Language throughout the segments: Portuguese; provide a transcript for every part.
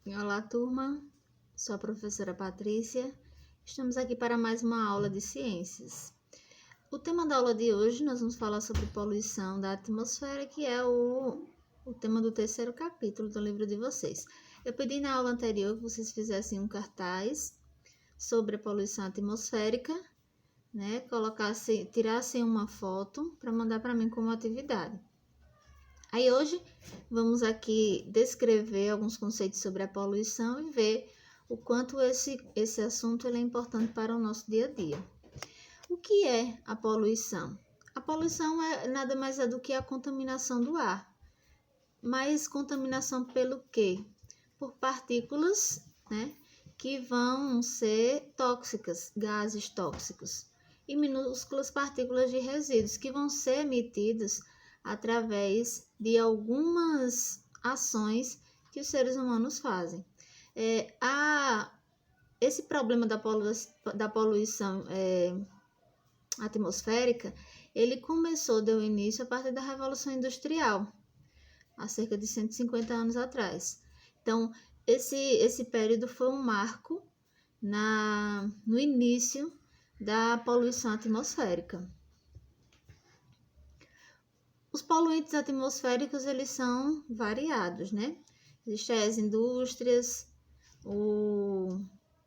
Olá, turma. Sou a professora Patrícia. Estamos aqui para mais uma aula de ciências. O tema da aula de hoje, nós vamos falar sobre poluição da atmosfera, que é o tema do terceiro capítulo do livro de vocês. Eu pedi na aula anterior que vocês fizessem um cartaz sobre a poluição atmosférica, né? Tirassem uma foto para mandar para mim como atividade. Aí hoje vamos aqui descrever alguns conceitos sobre a poluição e ver o quanto esse assunto é importante para o nosso dia a dia. O que é a poluição? A poluição nada mais é do que a contaminação do ar. Mas contaminação pelo quê? Por partículas, né, que vão ser tóxicas, gases tóxicos, e minúsculas partículas de resíduos que vão ser emitidos através de algumas ações que os seres humanos fazem. Esse problema da poluição atmosférica, ele deu início a partir da Revolução Industrial, há cerca de 150 anos atrás. Então, esse período foi um marco no início da poluição atmosférica. Os poluentes atmosféricos, eles são variados, né? Existem as indústrias,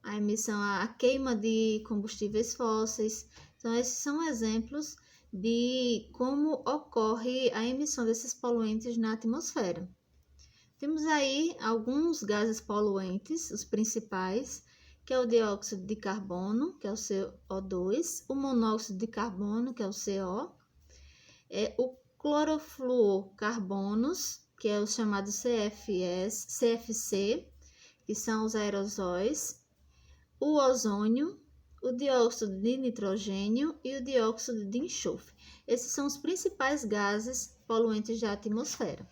a queima de combustíveis fósseis. Então, esses são exemplos de como ocorre a emissão desses poluentes na atmosfera. Temos aí alguns gases poluentes, os principais, que é o dióxido de carbono, que é o CO2, o monóxido de carbono, que é o CO, o clorofluorcarbonos, que é o chamado CFC, que são os aerosóis, o ozônio, o dióxido de nitrogênio e o dióxido de enxofre. Esses são os principais gases poluentes da atmosfera.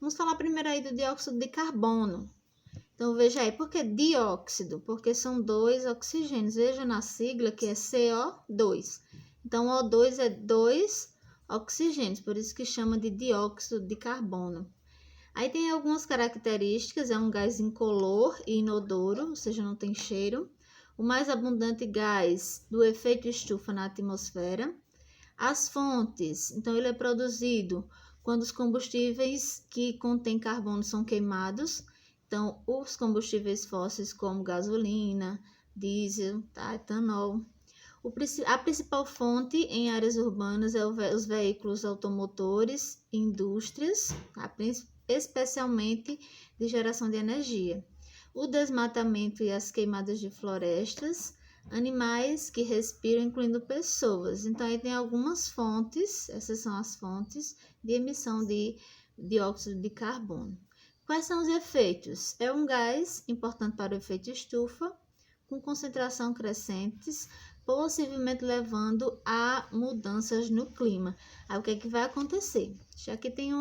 Vamos falar primeiro aí do dióxido de carbono. Então, veja aí, por que dióxido? Porque são dois oxigênios. Veja na sigla que é CO2. Então, O2 é dois oxigênios, por isso que chama de dióxido de carbono. Aí tem algumas características, é um gás incolor e inodoro, ou seja, não tem cheiro. O mais abundante gás do efeito estufa na atmosfera. As fontes, então ele é produzido quando os combustíveis que contêm carbono são queimados. Então, os combustíveis fósseis como gasolina, diesel, etanol. A principal fonte em áreas urbanas é os veículos automotores, indústrias, especialmente de geração de energia. O desmatamento e as queimadas de florestas, animais que respiram, incluindo pessoas. Então, aí tem algumas fontes, essas são as fontes de emissão de dióxido de carbono. Quais são os efeitos? É um gás importante para o efeito estufa, com concentração crescentes, possivelmente levando a mudanças no clima. Aí o que é que vai acontecer? Já que tem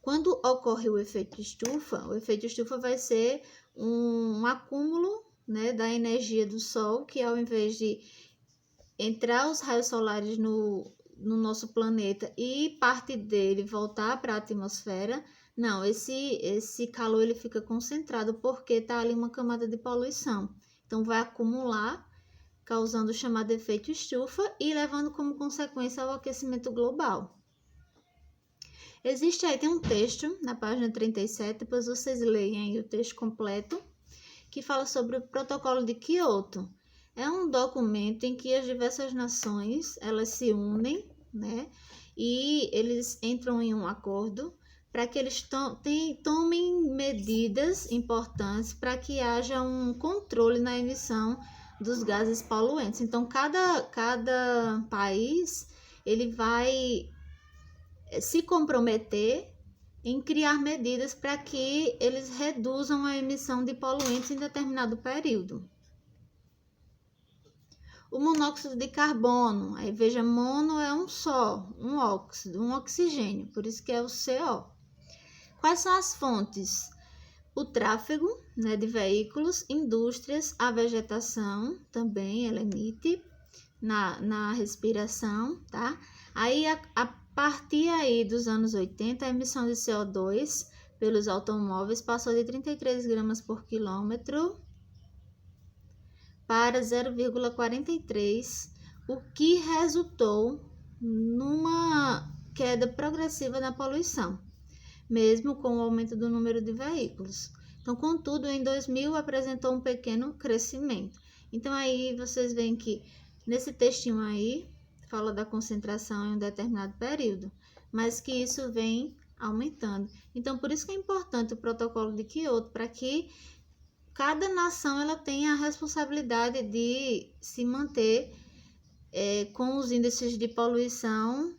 Quando ocorre o efeito estufa vai ser um acúmulo, né, da energia do Sol, que ao invés de entrar os raios solares no nosso planeta e parte dele voltar para a atmosfera, não, esse calor ele fica concentrado porque está ali uma camada de poluição. Então, vai acumular, causando o chamado efeito estufa e levando como consequência ao aquecimento global. Tem um texto na página 37, depois vocês leem aí o texto completo, que fala sobre o Protocolo de Kyoto. É um documento em que as diversas nações, elas se unem, né, e eles entram em um acordo para que eles tomem medidas importantes para que haja um controle na emissão dos gases poluentes. Então, cada país ele vai se comprometer em criar medidas para que eles reduzam a emissão de poluentes em determinado período. O monóxido de carbono, aí veja, mono é um só, um óxido, um oxigênio, por isso que é o CO. Quais são as fontes? O tráfego, né, de veículos, indústrias, a vegetação também, ela emite na respiração, tá? Aí partir aí dos anos 80, a emissão de CO2 pelos automóveis passou de 33 gramas por quilômetro para 0,43, o que resultou numa queda progressiva na poluição, mesmo com o aumento do número de veículos. Então, contudo, em 2000 apresentou um pequeno crescimento. Então, aí vocês veem que nesse textinho aí fala da concentração em um determinado período, mas que isso vem aumentando. Então, por isso que é importante o protocolo de Kyoto, para que cada nação ela tenha a responsabilidade de se manter com os índices de poluição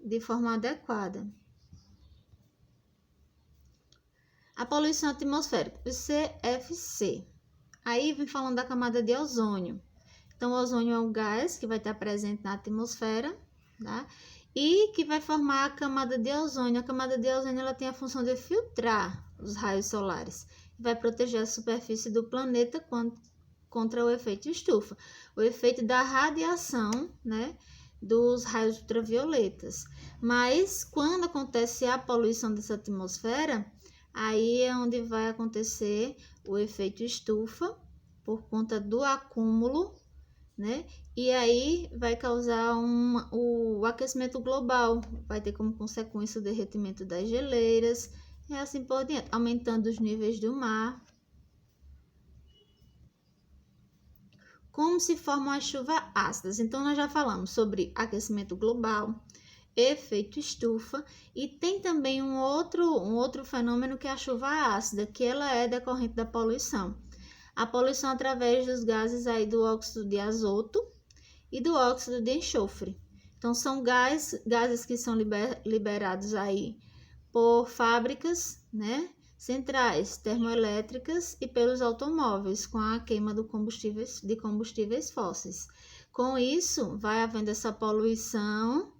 de forma adequada. A poluição atmosférica, o CFC. Aí vem falando da camada de ozônio. Então, o ozônio é um gás que vai estar presente na atmosfera, tá? E que vai formar a camada de ozônio. A camada de ozônio ela tem a função de filtrar os raios solares. Vai proteger a superfície do planeta contra o efeito estufa. O efeito da radiação, né, dos raios ultravioletas. Mas, quando acontece a poluição dessa atmosfera, aí é onde vai acontecer o efeito estufa, por conta do acúmulo, né? E aí vai causar o aquecimento global, vai ter como consequência o derretimento das geleiras, e assim por diante, aumentando os níveis do mar. Como se formam as chuvas ácidas? Então, nós já falamos sobre aquecimento global, efeito estufa, e tem também um outro fenômeno que é a chuva ácida, que ela é decorrente da poluição. A poluição através dos gases aí do óxido de azoto e do óxido de enxofre. Então, são gases que são liberados aí por fábricas, né, centrais termoelétricas e pelos automóveis, com a queima de combustíveis fósseis. Com isso, vai havendo essa poluição.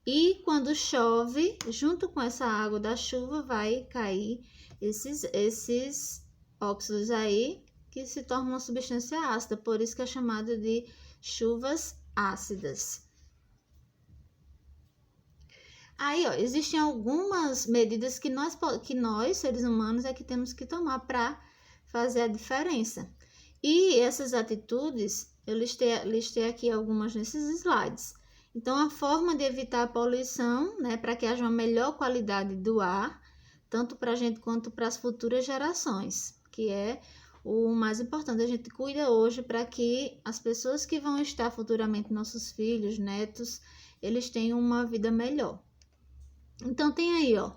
E quando chove, junto com essa água da chuva, vai cair esses óxidos aí, que se tornam uma substância ácida, por isso que é chamado de chuvas ácidas. Aí, ó, existem algumas medidas que nós, seres humanos, é que temos que tomar para fazer a diferença. E essas atitudes, eu listei aqui algumas nesses slides. Então, a forma de evitar a poluição, né, para que haja uma melhor qualidade do ar, tanto para a gente quanto para as futuras gerações, que é o mais importante. A gente cuida hoje para que as pessoas que vão estar futuramente, nossos filhos, netos, eles tenham uma vida melhor. Então, tem aí, ó,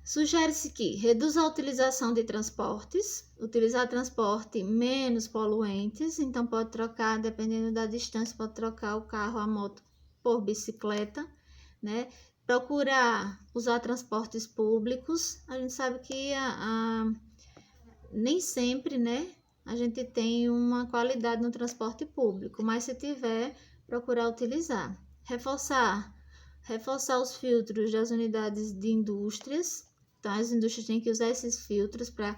sugere-se que reduza a utilização de transportes, utilizar transporte menos poluentes, então pode trocar, dependendo da distância, pode trocar o carro, a moto por bicicleta, né? Procurar usar transportes públicos. A gente sabe que nem sempre, né, a gente tem uma qualidade no transporte público, mas se tiver, procurar utilizar. Reforçar os filtros das unidades de indústrias. Então, as indústrias têm que usar esses filtros para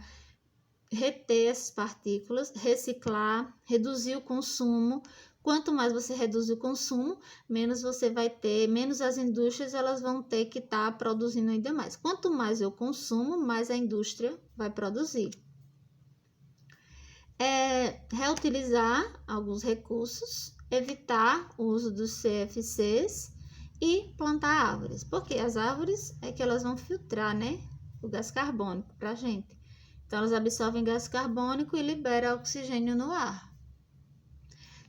reter essas partículas, reciclar, reduzir o consumo. Quanto mais você reduz o consumo, menos você vai ter, menos as indústrias elas vão ter que estar produzindo ainda mais. Quanto mais eu consumo, mais a indústria vai produzir. Reutilizar alguns recursos, evitar o uso dos CFCs, e plantar árvores, porque as árvores é que elas vão filtrar, né, o gás carbônico para a gente. Então, elas absorvem gás carbônico e liberam oxigênio no ar.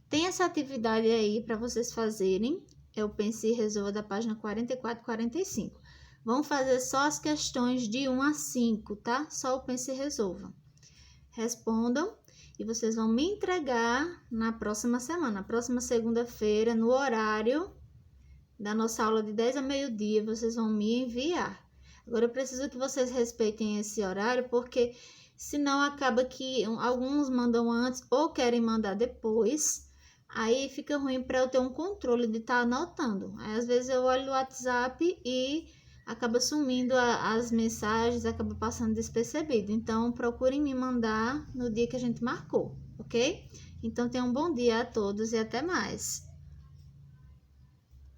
Tem essa atividade aí para vocês fazerem, é o Pense e Resolva da página 44 e 45. Vamos fazer só as questões de 1 a 5, tá? Só o Pense e Resolva. Respondam e vocês vão me entregar na próxima semana, na próxima segunda-feira, no horário da nossa aula de 10 a meio-dia, vocês vão me enviar. Agora, eu preciso que vocês respeitem esse horário, porque senão acaba que alguns mandam antes ou querem mandar depois. Aí fica ruim para eu ter um controle de estar anotando. Aí, às vezes, eu olho o WhatsApp e acaba sumindo as mensagens, acaba passando despercebido. Então, procurem me mandar no dia que a gente marcou, ok? Então, tenham um bom dia a todos e até mais.